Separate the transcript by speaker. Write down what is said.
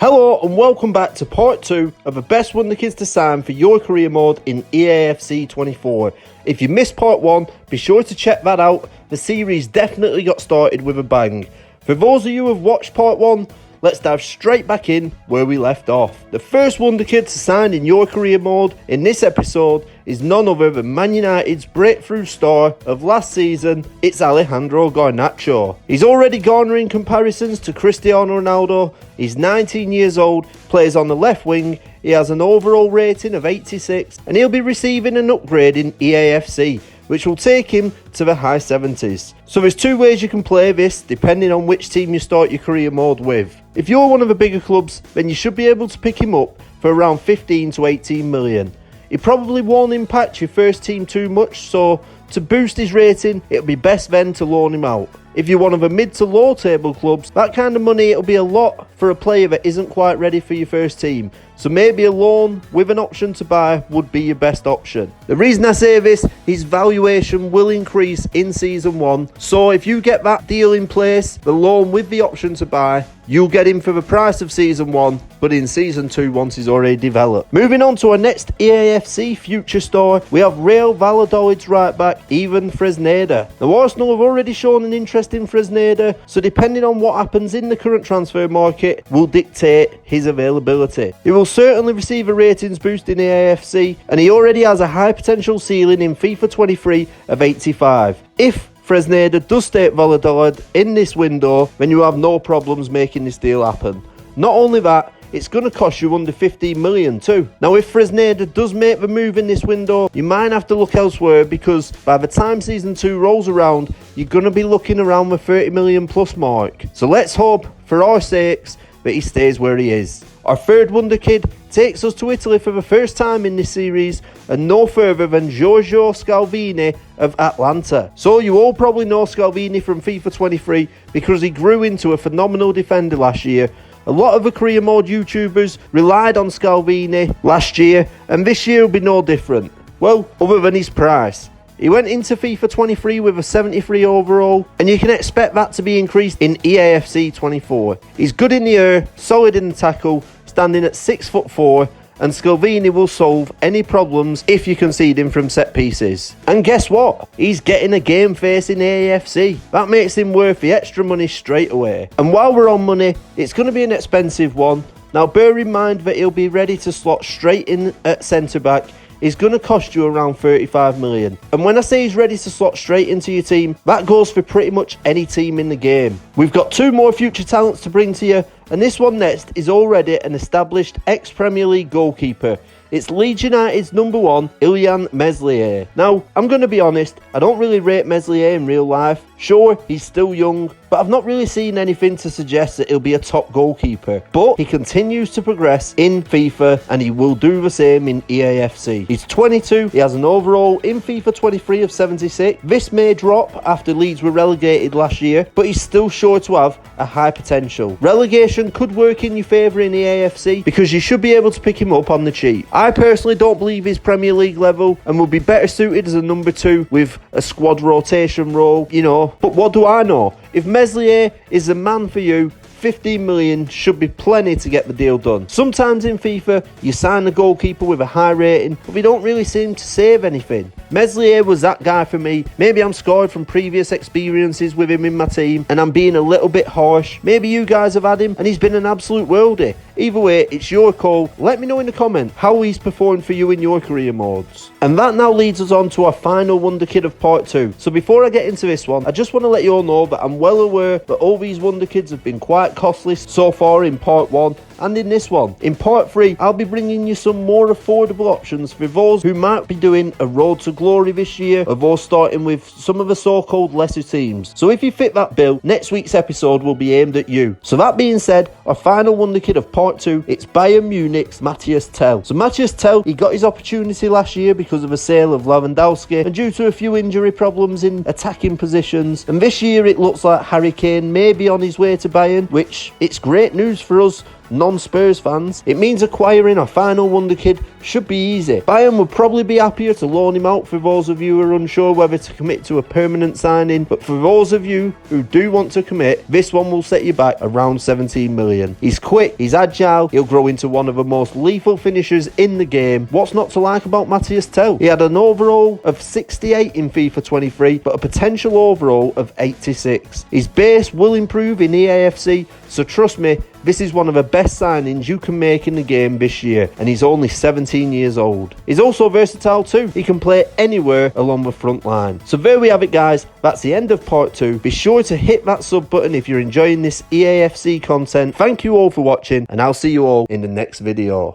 Speaker 1: Hello and welcome back to part 2 of the best Wonderkids to sign for your career mode in EAFC 24. If you missed part 1, be sure to check that out. The series definitely got started with a bang. For those of you who have watched part 1, let's dive straight back in where we left off. The first Wonderkid to sign in your career mode in this episode is none other than Man United's breakthrough star of last season. It's Alejandro Garnacho. He's already garnering comparisons to Cristiano Ronaldo. He's 19 years old, plays on the left wing. He has an overall rating of 86 and he'll be receiving an upgrade in EAFC, which will take him to the high 70s. So there's two ways you can play this depending on which team you start your career mode with. If you're one of the bigger clubs, then you should be able to pick him up for around 15 to 18 million. He probably won't impact your first team too much, so to boost his rating, it'll be best then to loan him out. If you're one of the mid to low table clubs, that kind of money, it'll be a lot for a player that isn't quite ready for your first team. So maybe a loan with an option to buy would be your best option. The reason I say this, his valuation will increase in season 1. So if you get that deal in place, the loan with the option to buy, you'll get him for the price of season 1, but in season 2 once he's already developed. Moving on to our next EAFC future star, we have Real Valladolid's right back, Ivan Fresneda. Now Arsenal have already shown an interest in Fresneda, so depending on what happens in the current transfer market will dictate his availability. He will certainly receive a ratings boost in EAFC, and he already has a high potential ceiling in FIFA 23 of 85. If Fresneda does stay at Valladolid in this window, then you have no problems making this deal happen. Not only that, it's going to cost you under 15 million too. Now if Fresneda does make the move in this window, you might have to look elsewhere, because by the time season 2 rolls around, you're going to be looking around the 30 million plus mark. So let's hope, for our sakes, that he stays where he is. Our third Wonderkid takes us to Italy for the first time in this series, and no further than Giorgio Scalvini of Atalanta. So you all probably know Scalvini from FIFA 23 because he grew into a phenomenal defender last year. A lot of the career mode YouTubers relied on Scalvini last year, and this year will be no different. Well, other than his price. He went into FIFA 23 with a 73 overall, and you can expect that to be increased in EAFC 24. He's good in the air, solid in the tackle, standing at 6'4", and Scalvini will solve any problems if you concede him from set pieces. And guess what? He's getting a game face in AFC. That makes him worth the extra money straight away. And while we're on money, it's going to be an expensive one. Now bear in mind that he'll be ready to slot straight in at centre back. He's going to cost you around 35 million. And when I say he's ready to slot straight into your team, that goes for pretty much any team in the game. We've got two more future talents to bring to you, and this one next is already an established ex-Premier League goalkeeper. It's Leeds United's number 1, Ilyan Meslier. Now, I'm going to be honest, I don't really rate Meslier in real life. Sure, he's still young, but I've not really seen anything to suggest that he'll be a top goalkeeper. But he continues to progress in FIFA, and he will do the same in EAFC. He's 22, he has an overall in FIFA 23 of 76. This may drop after Leeds were relegated last year, but he's still sure to have a high potential. Relegation could work in your favour in EAFC, because you should be able to pick him up on the cheap. I personally don't believe he's Premier League level, and would be better suited as a number 2 with a squad rotation role, you know. But what do I know? If Meslier is the man for you, 15 million should be plenty to get the deal done. Sometimes in FIFA, you sign a goalkeeper with a high rating, but they don't really seem to save anything. Meslier was that guy for me. Maybe I'm scarred from previous experiences with him in my team, and I'm being a little bit harsh. Maybe you guys have had him, and he's been an absolute worldie. Either way, it's your call. Let me know in the comments how he's performed for you in your career modes. And that now leads us on to our final Wonderkid of part 2. So before I get into this one, I just want to let you all know that I'm well aware that all these Wonderkids have been quite costly so far in part 1 and in this one. In part 3, I'll be bringing you some more affordable options for those who might be doing a road to glory this year, or those starting with some of the so-called lesser teams. So if you fit that bill, next week's episode will be aimed at you. So that being said, our final Wonderkid of part 2, it's Bayern Munich's Matthias Tell. So Matthias Tell, he got his opportunity last year because of a sale of Lewandowski and due to a few injury problems in attacking positions, and this year it looks like Harry Kane may be on his way to Bayern, which it's great news for us non-Spurs fans, it means acquiring our final Wonderkid should be easy. Bayern would probably be happier to loan him out for those of you who are unsure whether to commit to a permanent signing, but for those of you who do want to commit, this one will set you back around 17 million. He's quick, he's agile, he'll grow into one of the most lethal finishers in the game. What's not to like about Matthias Tell? He had an overall of 68 in FIFA 23, but a potential overall of 86. His base will improve in EAFC, so trust me, this is one of the best signings you can make in the game this year, and he's only 17 years old. He's also versatile too. He can play anywhere along the front line. So there we have it, guys. That's the end of part 2. Be sure to hit that sub button if you're enjoying this EAFC content. Thank you all for watching, and I'll see you all in the next video.